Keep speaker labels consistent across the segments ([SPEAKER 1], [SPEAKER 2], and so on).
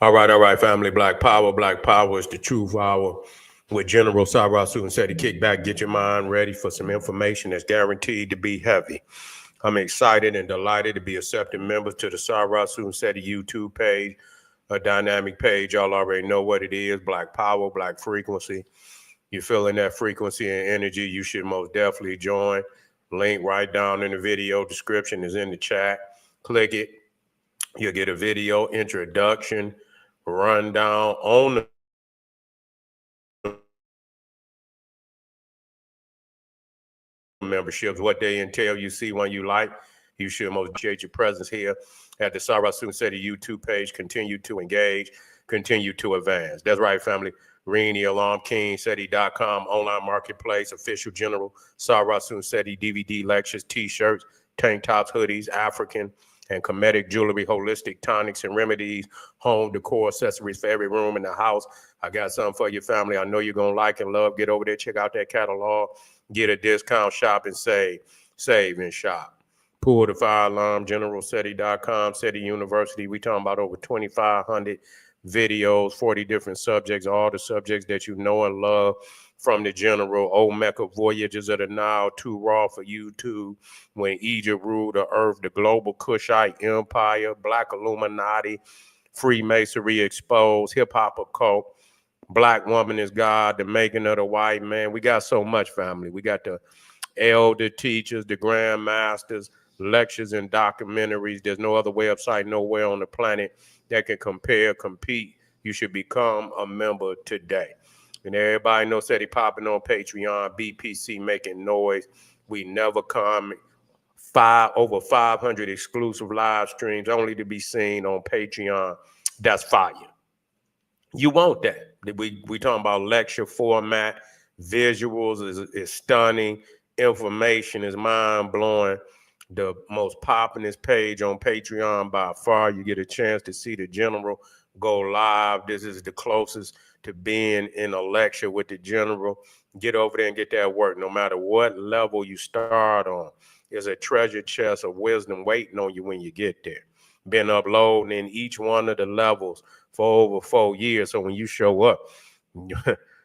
[SPEAKER 1] All right, family. Black Power. Black Power is the truth hour with General Sarasu and said to kick back, get your mind ready for some information that's guaranteed to be heavy. I'm excited and delighted to be accepting members to the Sarasu and said YouTube page, a dynamic page. Y'all already know what it is. Black Power, Black Frequency. You're feeling that frequency and energy, you should most definitely join. Link right down in the video description is in the chat. Click it. You'll get a video introduction, rundown on the memberships, what they entail. You see one you like. You should most appreciate your presence here at the Sarah Student City YouTube page. Continue to engage, continue to advance. That's right, family. Ring Alarm King, SETI.com, online marketplace, official general, Sarah Student City, DVD lectures, t-shirts, tank tops, hoodies, African and comedic jewelry, holistic tonics and remedies, home decor, accessories for every room in the house. I got something for your family. I know you're going to like and love. Get over there, check out that catalog, get a discount, shop and save. Save and shop. Pull the fire alarm, generalseti.com, SETI University. We talking about over 2,500 videos, 40 different subjects, all the subjects that you know and love from the general. Old Mecca Voyages of the Nile, Too Raw for YouTube, When Egypt Ruled the Earth, the Global Kushite Empire, Black Illuminati, Freemasonry Exposed, Hip Hop Occult, Black Woman is God, The Making of the White Man. We got so much, family. We got the elder teachers, the grandmasters, lectures and documentaries. There's no other website nowhere on the planet that can compare, compete. You should become a member today. And everybody knows that he popping on Patreon, BPC making noise. We never come. Over 500 exclusive live streams only to be seen on Patreon. That's fire. You want that. We talking about lecture format, visuals is stunning, information is mind-blowing. The most popular page on Patreon by far. You get a chance to see the general go live. This is the closest to being in a lecture with the general. Get over there and get that work. No matter what level you start on, there's a treasure chest of wisdom waiting on you when you get there. Been uploading in each one of the levels for over 4 years. So when you show up,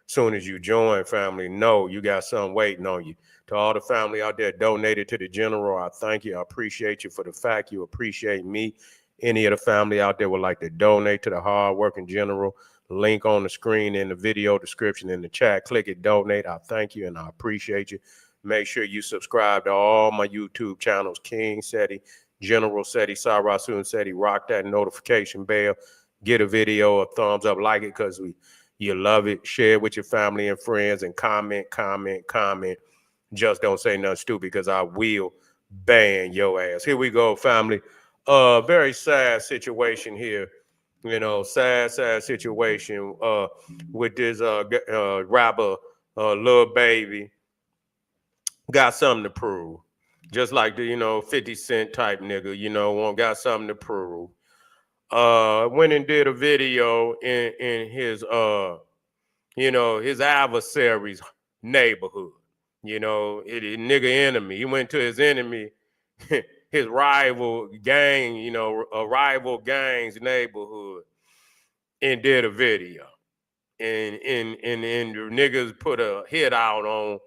[SPEAKER 1] soon as you join, family, know you got something waiting on you. To all the family out there donated to the general, I thank you. I appreciate you for the fact you appreciate me. Any of the family out there would like to donate to the hardworking general, link on the screen in the video description in the chat. Click it, donate. I thank you and I appreciate you. Make sure you subscribe to all my YouTube channels, King SETI, General SETI, Sarasu and SETI. Rock that notification bell. Get a video, a thumbs up, like it because you love it. Share it with your family and friends and comment. Just don't say nothing stupid because I will ban your ass. Here we go, family. Very sad situation here. You know, sad situation with this rapper, Lil Baby. Got something to prove. Just like the, 50 Cent type nigga, got something to prove. Went and did a video in his his adversary's neighborhood. Nigga enemy. He went to his enemy, his rival gang, a rival gang's neighborhood, and did a video. And the niggas put a hit out on.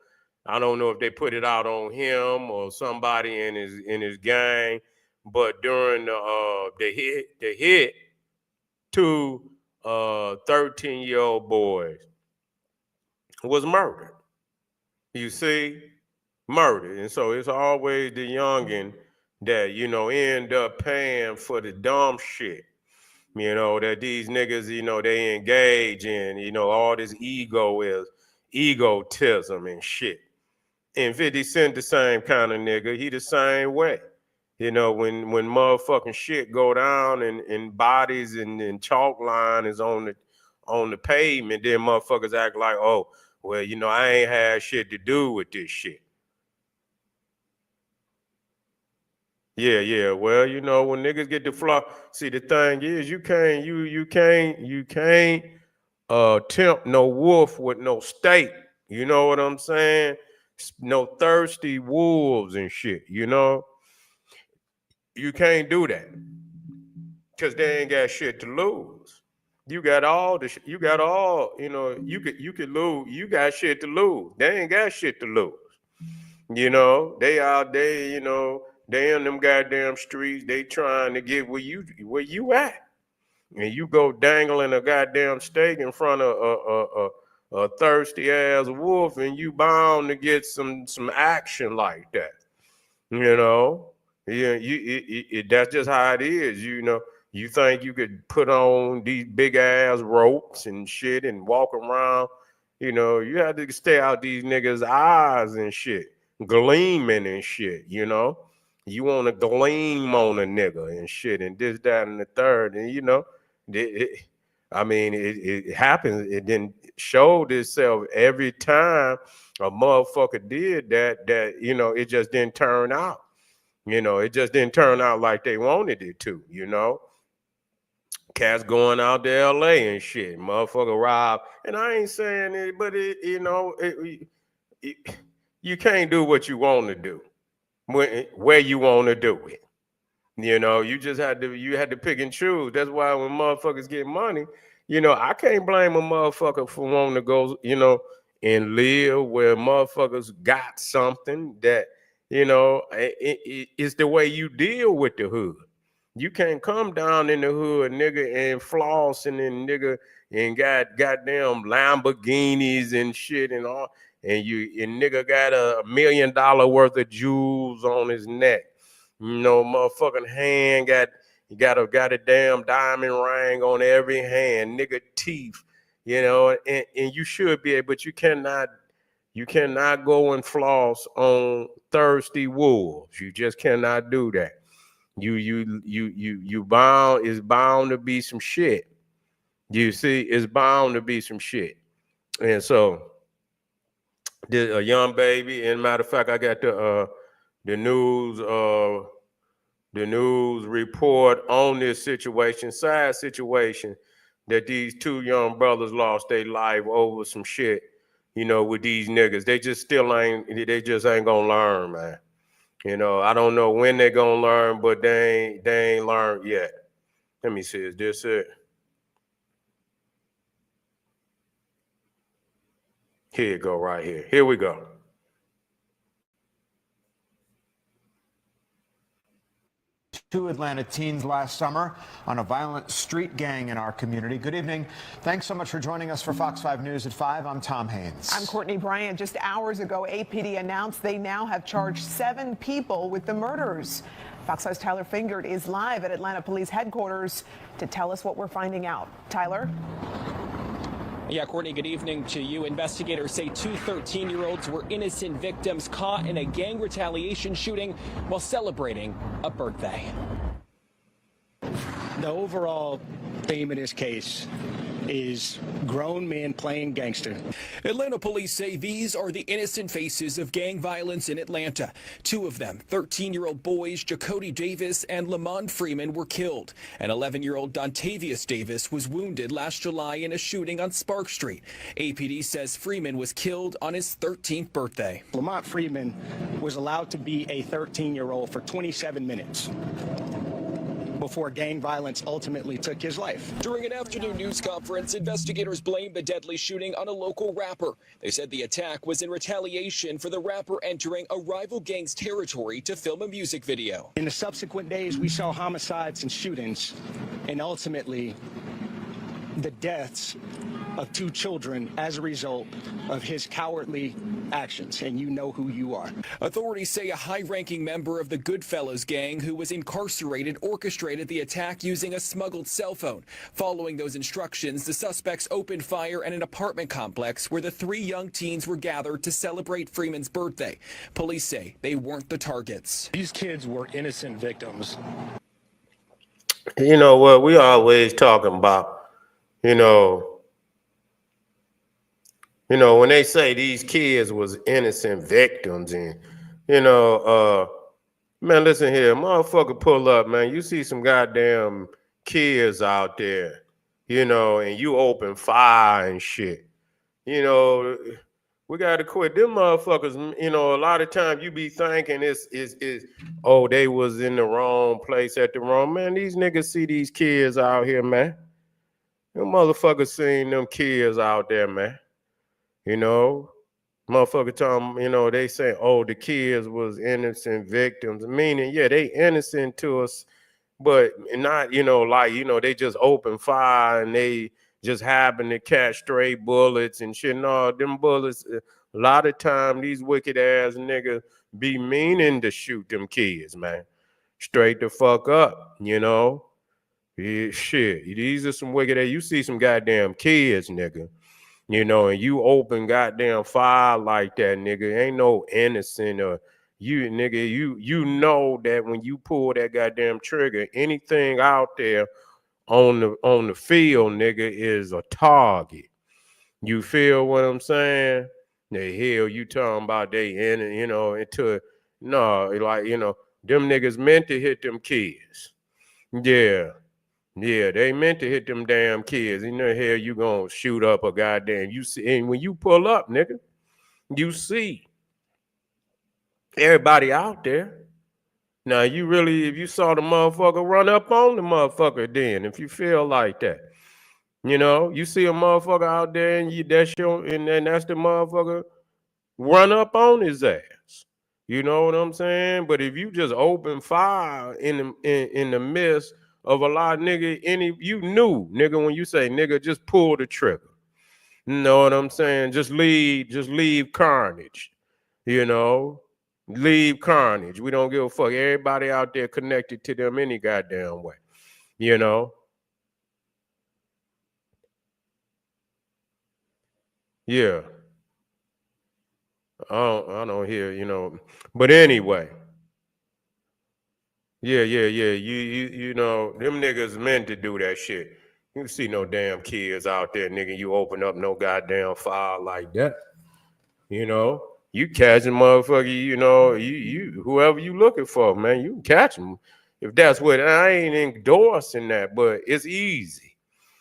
[SPEAKER 1] I don't know if they put it out on him or somebody in his gang, but during the hit, two 13-year-old boys was murdered. You see, murdered. And so it's always the youngin' that, end up paying for the dumb shit, that these niggas, they engage in, all this egotism and shit. And 50 Cent the same kind of nigga. He the same way. When motherfucking shit go down and bodies and chalk line is on the pavement, then motherfuckers act like, oh, well, I ain't had shit to do with this shit. Yeah. Well, when niggas get the flaw, see the thing is you can't tempt no wolf with no steak. You know what I'm saying? No thirsty wolves and shit, You can't do that. because they ain't got shit to lose. You got all you got all, you could lose. You got shit to lose. They ain't got shit to lose. They out there, they in them goddamn streets, they trying to get where you at. And you go dangling a goddamn steak in front of a thirsty ass wolf, and you bound to get some action like that. Yeah, that's just how it is. You think you could put on these big ass ropes and shit and walk around. You have to stay out these niggas' eyes and shit, gleaming and shit. You want to gleam on a nigga and shit, and this, that, and the third, and it happens. It didn't show itself every time a motherfucker did that. It just didn't turn out. It just didn't turn out like they wanted it to. Cats going out to L.A. and shit, motherfucker rob. And I ain't saying it, but you can't do what you want to do where you want to do it. You just had to pick and choose. That's why when motherfuckers get money, I can't blame a motherfucker for wanting to go, and live where motherfuckers got something that, it's the way you deal with the hood. You can't come down in the hood, nigga, and flossing and nigga and got goddamn Lamborghinis and shit and all, and nigga got $1 million worth of jewels on his neck. Motherfucking hand got a damn diamond ring on every hand, nigga teeth, and you should be able, but you cannot go and floss on thirsty wolves. You just cannot do that. You bound, it's bound to be some shit. You see, it's bound to be some shit. And so a young baby, and matter of fact, I got the news report on this situation, sad situation, that these two young brothers lost their life over some shit, with these niggas. They just ain't gonna learn, man. I don't know when they're gonna learn, but they ain't learned yet. Let me see, is this it? Here you go, right here. Here we go.
[SPEAKER 2] Two Atlanta teens last summer on a violent street gang in our community. Good evening. Thanks so much for joining us for Fox 5 News at 5. I'm Tom Haynes.
[SPEAKER 3] I'm Courtney Bryant. Just hours ago, APD announced they now have charged 7 people with the murders. Fox 5's Tyler Fingert is live at Atlanta Police Headquarters to tell us what we're finding out. Tyler?
[SPEAKER 4] Yeah, Courtney, good evening to you. Investigators say 2 13-year-olds were innocent victims caught in a gang retaliation shooting while celebrating a birthday.
[SPEAKER 5] The overall theme of this case is grown men playing gangster.
[SPEAKER 4] Atlanta police say these are the innocent faces of gang violence in Atlanta. 2 of them, 13-year-old boys Jacody Davis and Lamont Freeman, were killed. And 11-year-old Dontavius Davis was wounded last July in a shooting on Spark Street. APD says Freeman was killed on his 13th birthday.
[SPEAKER 5] Lamont Freeman was allowed to be a 13-year-old for 27 minutes. Before gang violence ultimately took his life.
[SPEAKER 4] During an afternoon news conference, investigators blamed the deadly shooting on a local rapper. They said the attack was in retaliation for the rapper entering a rival gang's territory to film a music video.
[SPEAKER 5] In the subsequent days, we saw homicides and shootings, and ultimately the deaths of 2 children as a result of his cowardly actions, and you know who you are.
[SPEAKER 4] Authorities say a high-ranking member of the Goodfellas gang who was incarcerated orchestrated the attack using a smuggled cell phone. Following those instructions, the suspects opened fire at an apartment complex where the 3 young teens were gathered to celebrate Freeman's birthday. Police say they weren't the targets.
[SPEAKER 5] These kids were innocent victims.
[SPEAKER 1] You know what we always talking about, when they say these kids was innocent victims, and man, listen here, motherfucker, pull up, man. You see some goddamn kids out there, and you open fire and shit. We got to quit. Them motherfuckers, you know, a lot of times you be thinking oh, they was in the wrong place at the wrong, man. These niggas see these kids out here, man. Them motherfuckers seen them kids out there, man. You know, motherfucker talking, you know, they say, oh, the kids was innocent victims. Meaning, yeah, they innocent to us, but not, you know, like, you know, they just open fire and they just happen to catch stray bullets and shit. No, them bullets, a lot of time these wicked ass niggas be meaning to shoot them kids, man. Straight the fuck up, you know. Yeah, shit, these are some wicked ass. You see some goddamn kids, nigga. You know, and you open goddamn fire like that, nigga. Ain't no innocent or you, nigga. You know that when you pull that goddamn trigger, anything out there on the field, nigga, is a target. You feel what I'm saying? The hell you talking about they in, you know, into no, like, you know, them niggas meant to hit them kids. Yeah. Yeah, they meant to hit them damn kids. You know, hell, you gonna shoot up a goddamn. You see, and when you pull up, nigga, you see everybody out there. Now, you really, if you saw the motherfucker, run up on the motherfucker then, if you feel like that. You know, you see a motherfucker out there and that's your, and then that's the motherfucker, run up on his ass. You know what I'm saying? But if you just open fire in the midst of a lot of nigga, you knew, nigga, when you say nigga, just pull the trigger. You know what I'm saying? Just leave carnage. You know, leave carnage. We don't give a fuck. Everybody out there connected to them any goddamn way. You know? Yeah. I don't hear, you know. But anyway. Yeah. You know, them niggas meant to do that shit. You see no damn kids out there, nigga. You open up no goddamn file like that. You know, you catching motherfucker. You know, you whoever you looking for, man, you can catch them. If that's what I ain't endorsing that, but it's easy.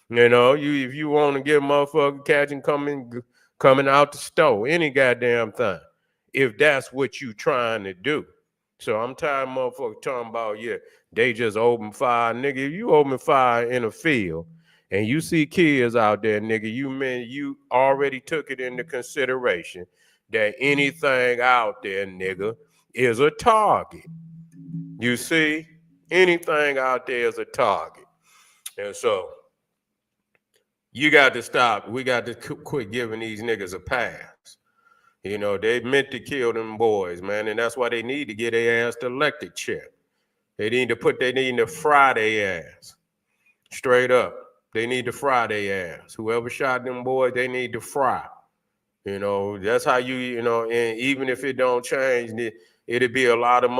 [SPEAKER 1] You know, if you want to get motherfucker catching coming out the store, any goddamn thing. If that's what you trying to do. So I'm tired of motherfuckers talking about, yeah, they just open fire. Nigga, if you open fire in a field and you see kids out there, nigga, you already took it into consideration that anything out there, nigga, is a target. You see? Anything out there is a target. And so you got to stop. We got to quit giving these niggas a pass. You know, they meant to kill them boys, man, and that's why they need to get their ass the electric chair. They need to fry their ass. Straight up. They need to fry their ass. Whoever shot them boys, they need to fry. You know, that's how you know, and even if it don't change, it'll be a lot of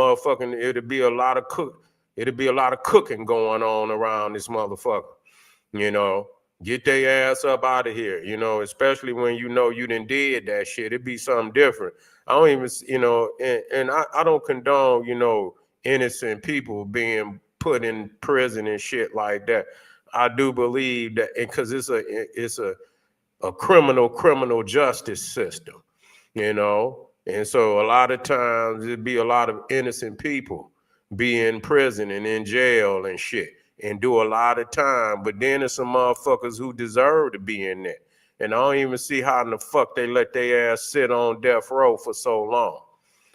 [SPEAKER 1] cooking going on around this motherfucker. You know, get their ass up out of here, you know, especially when you know you done did that shit. It'd be something different. I don't even, you know, and I don't condone, you know, innocent people being put in prison and shit like that. I do believe that because it's a criminal justice system, you know, and so a lot of times it'd be a lot of innocent people be in prison and in jail and shit and do a lot of time, but then there's some motherfuckers who deserve to be in there. And I don't even see how in the fuck they let their ass sit on death row for so long.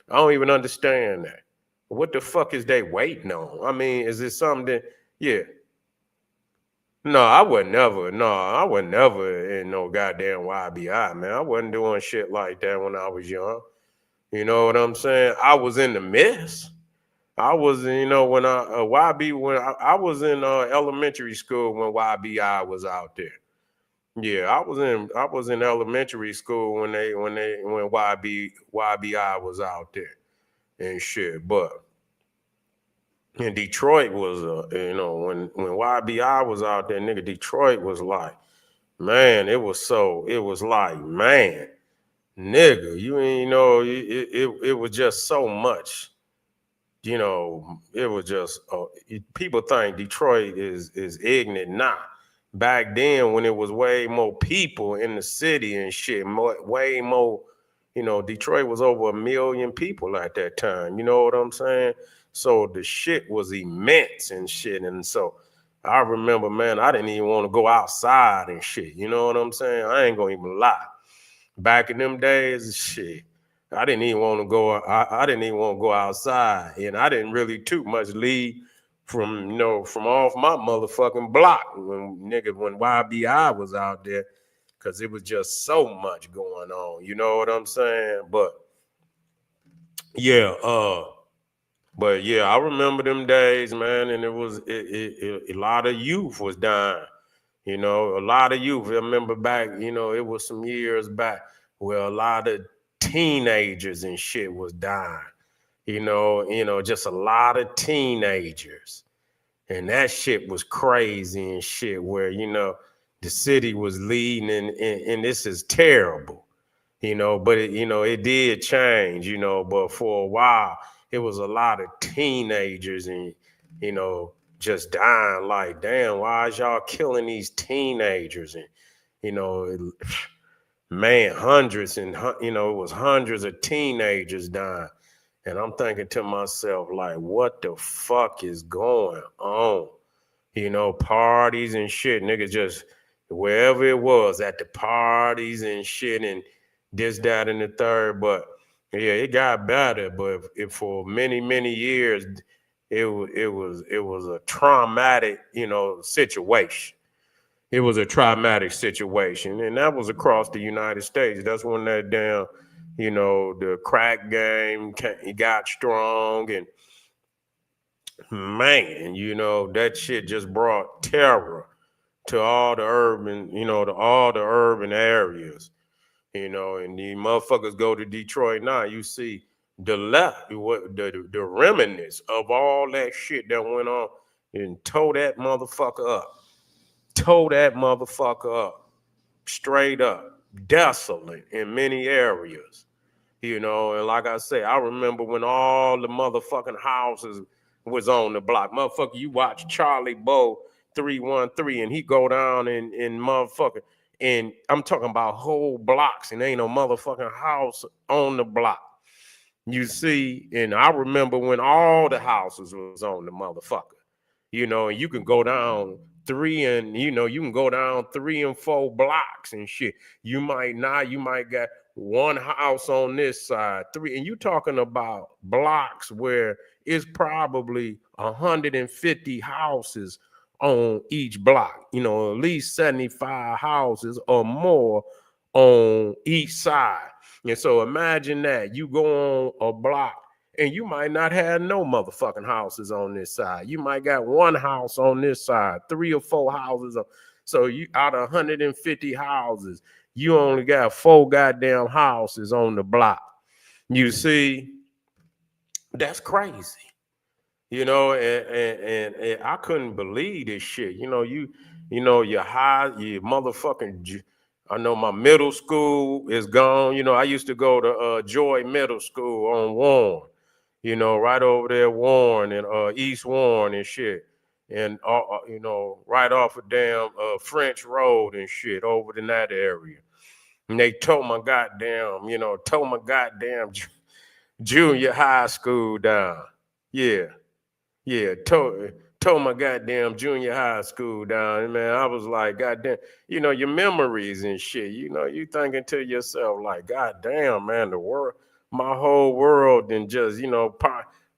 [SPEAKER 1] I don't even understand that. What the fuck is they waiting on? I mean, is it something that, yeah. No, I would never in no goddamn YBI, man. I wasn't doing shit like that when I was young. You know what I'm saying? I was in the mess. I was, you know, when I was in elementary school when YBI was out there. Yeah, I was in elementary school when YBI was out there and shit. But in Detroit was you know, when YBI was out there, nigga, Detroit was like, man, it was like, man, nigga, you ain't know, it was just so much. You know, it was just people think Detroit is ignorant. Nah, back then when it was way more people in the city and shit, way more You know, Detroit was over 1 million people at that time. You know what I'm saying? So the shit was immense and shit. And so I remember, man, I didn't even want to go outside and shit. You know what I'm saying? I ain't gonna even lie. Back in them days, shit, I didn't even want to go. I didn't even want to go outside, and I didn't really too much leave from from off my motherfucking block when YBI was out there, because it was just so much going on. You know what I'm saying? But yeah, I remember them days, man, and it was a lot of youth was dying. You know, a lot of youth. I remember back, it was some years back where a lot of teenagers and shit was dying. Just a lot of teenagers. And that shit was crazy and shit where, the city was leading and this is terrible, but it did change, but for a while it was a lot of teenagers and, just dying like, damn, why is y'all killing these teenagers? And, man, hundreds and, it was hundreds of teenagers dying. And I'm thinking to myself, like, what the fuck is going on? Parties and shit, niggas just wherever it was at the parties and shit and this, that, and the third. But yeah, it got better. But for many, many years, it was a traumatic, situation. It was a traumatic situation, and that was across the United States. That's when that damn, the crack game got strong, and man, that shit just brought terror to all the urban, to all the urban areas, and the motherfuckers go to Detroit now, you see the the remnants of all that shit that went on and tore that motherfucker up. Tore that motherfucker up. Straight up. Desolate in many areas. And like I say, I remember when all the motherfucking houses was on the block. Motherfucker, you watch Charlie Bow 313 and he go down in motherfucker. And I'm talking about whole blocks and ain't no motherfucking house on the block. You see, and I remember when all the houses was on the motherfucker. And you can go down you can go down 3 and 4 blocks and shit. You might got one house on this side, 3, and you talking about blocks where it's probably 150 houses on each block, at least 75 houses or more on each side. And so imagine that you go on a block and you might not have no motherfucking houses on this side. You might got one house on this side, 3 or 4 houses. So you out of 150 houses, you only got 4 goddamn houses on the block. You see, that's crazy. And I couldn't believe this shit. Your motherfucking, I know my middle school is gone. I used to go to Joy Middle School on Warren. Right over there, Warren and East Warren and shit. And, right off of damn French Road and shit over in that area. And they tore my goddamn junior high school down. Yeah, tore my goddamn junior high school down. And man, I was like, goddamn, your memories and shit. You thinking to yourself, like, goddamn, man, the world, my whole world, and just,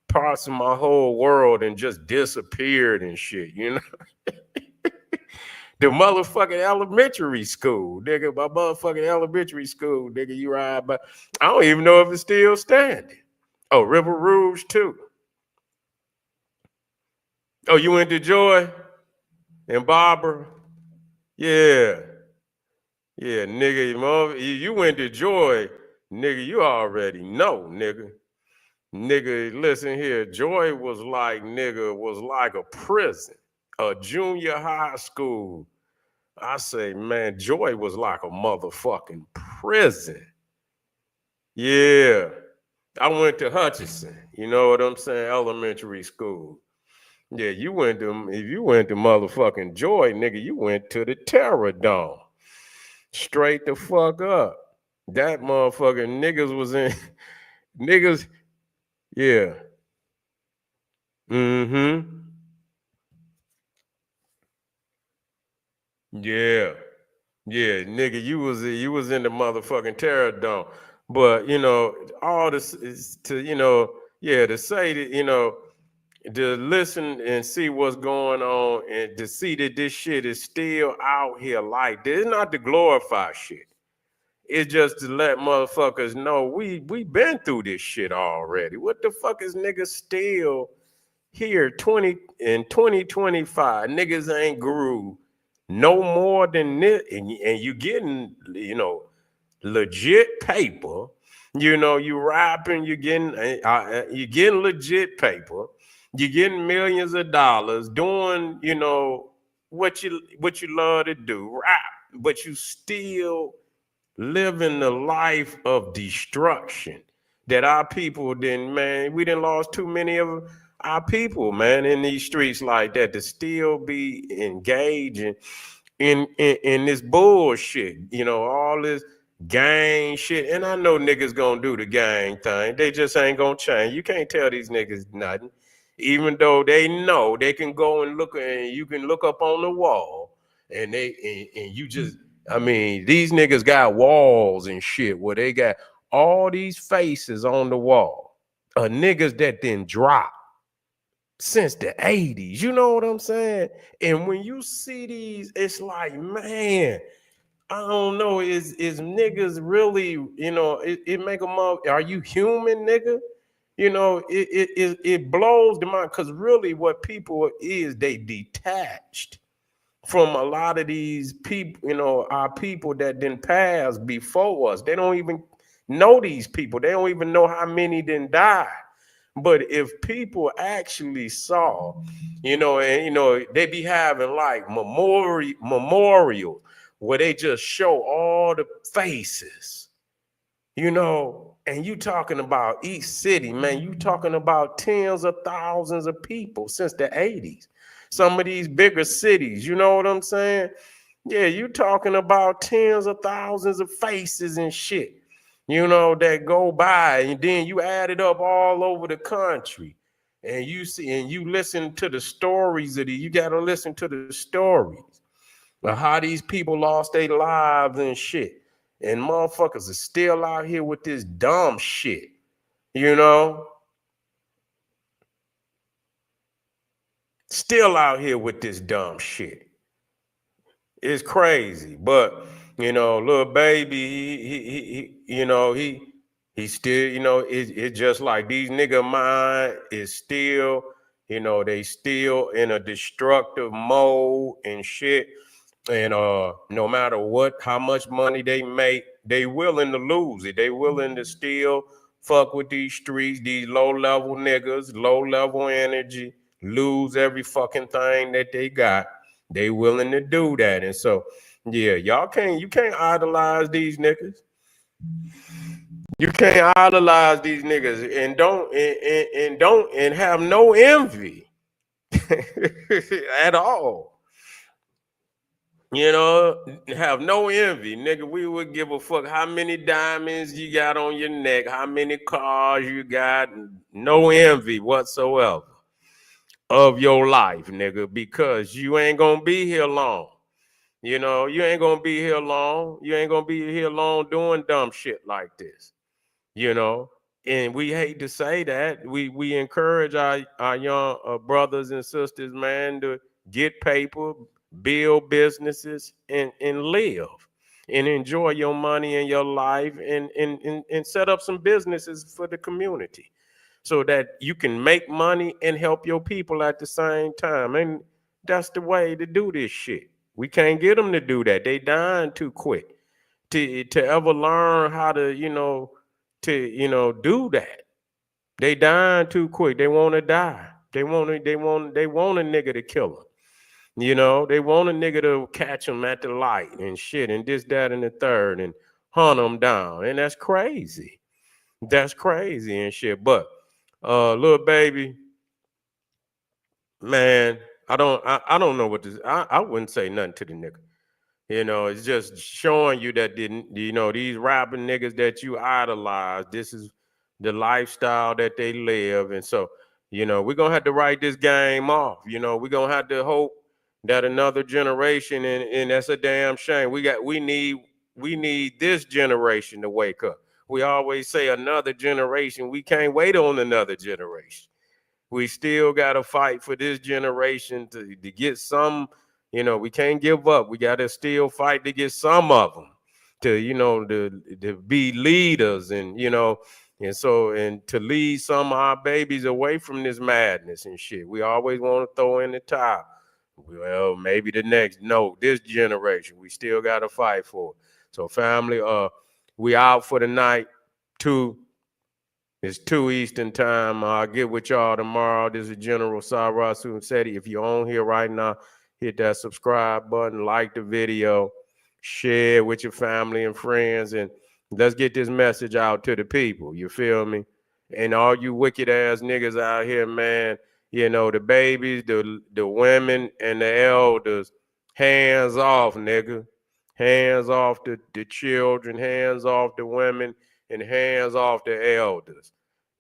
[SPEAKER 1] parts of my whole world and just disappeared and shit, The motherfucking elementary school, nigga, my motherfucking elementary school, nigga, you ride by. I don't even know if it's still standing. Oh, River Rouge too. Oh, you went to Joy and Barbara? Yeah. Yeah, nigga, you went to Joy, nigga, you already know, nigga. Nigga, listen here, Joy was like a prison, a junior high school. I say, man, Joy was like a motherfucking prison. Yeah. I went to Hutchinson, you know what I'm saying, elementary school. Yeah, if you went to motherfucking Joy, nigga, you went to the Terror Dome. Straight the fuck up. That motherfucker niggas was in niggas, yeah. Mm-hmm. Yeah. Yeah, nigga, you was in the motherfucking terror dome. But all this is to, yeah, to say that, to listen and see what's going on and to see that this shit is still out here like this. It's not to glorify shit. It's just to let motherfuckers know we been through this shit already. What the fuck is niggas still here 2025? Niggas ain't grew no more than this, and you getting legit paper. You rapping, you getting legit paper. You getting millions of dollars doing what you love to do, rap, but you still living the life of destruction that our people didn't, man. We didn't lost too many of our people, man, in these streets like that to still be engaging in this bullshit, all this gang shit. And I know niggas gonna do the gang thing. They just ain't gonna change. You can't tell these niggas nothing. Even though they know they can go and look, and you can look up on the wall and and you just, I mean, these niggas got walls and shit where they got all these faces on the wall of niggas that didn't drop since the 80s. You know what I'm saying? And when you see these, it's like, man, I don't know, is niggas really, it make them up. Are you human, nigga? It blows the mind, because really what people is, they detached from a lot of these people, our people that didn't pass before us. They don't even know these people. They don't even know how many didn't die. But if people actually saw, and they be having like memorials where they just show all the faces, and you talking about each city, man, you talking about tens of thousands of people since the 80s. Some of these bigger cities, you know what I'm saying? Yeah, you talking about tens of thousands of faces and shit, that go by, and then you add it up all over the country. And you see, and you listen to the stories of you got to listen to the stories of how these people lost their lives and shit. And motherfuckers are still out here with this dumb shit, still out here with this dumb shit. It's crazy. But little baby, he still, it's just like these nigga mind is still, they still in a destructive mode and shit. And no matter how much money they make, they willing to lose it. They willing to still fuck with these streets, these low-level niggas, low-level energy, lose every fucking thing that they got. They willing to do that. And so, yeah, you can't idolize these niggas. You can't idolize these niggas and don't have no envy at all. Have no envy, nigga. We would give a fuck how many diamonds you got on your neck, how many cars you got. No envy whatsoever of your life, nigga, because you ain't gonna be here long. You ain't gonna be here long. You ain't gonna be here long doing dumb shit like this. And we hate to say that. We encourage our young brothers and sisters, man, to get paper, build businesses, and live and enjoy your money and your life, and set up some businesses for the community so that you can make money and help your people at the same time. And that's the way to do this shit. We can't get them to do that. They dying too quick to ever learn how to, do that. They dying too quick. They want to die. They want a nigga to kill them. They want a nigga to catch them at the light and shit and this, that, and the third and hunt them down. And that's crazy. That's crazy and shit. But little baby, man, I don't know what this. I wouldn't say nothing to the nigga. You know, it's just showing you that didn't, you know, these rapping niggas that you idolize, this is the lifestyle that they live. And so, you know, we're gonna have to write this game off. You know, we're gonna have to hope that another generation, and that's a damn shame. We need this generation to wake up. We always say another generation. We can't wait on another generation. We still got to fight for this generation to get some, you know, we can't give up. We got to still fight to get some of them to, you know, to be leaders and, you know, and so, and to lead some of our babies away from this madness and shit. We always want to throw in the towel. Well, maybe the next, no, this generation, we still got to fight for it. So family, we out for the night. It's 2 Eastern time. I'll get with y'all tomorrow. This is General Cide. If you're on here right now, hit that subscribe button, like the video, share with your family and friends, and let's get this message out to the people. You feel me? And all you wicked ass niggas out here, man, you know, the babies, the women, and the elders, hands off, nigga. Hands off the children, hands off the women, and hands off the elders.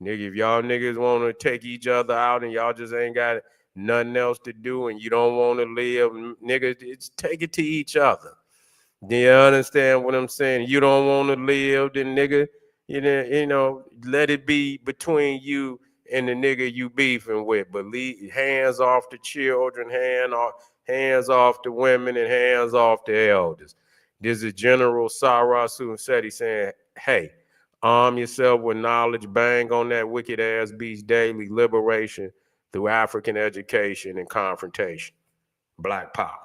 [SPEAKER 1] Nigga, if y'all niggas want to take each other out and y'all just ain't got nothing else to do and you don't want to live, nigga, just take it to each other. Do you understand what I'm saying? You don't want to live, then nigga, you know, let it be between you and the nigga you beefing with. But hands off the children, hands off the women, and hands off the elders. This is General Sarasu saying, hey, arm yourself with knowledge, bang on that wicked ass beast daily, liberation through African education and confrontation. Black power.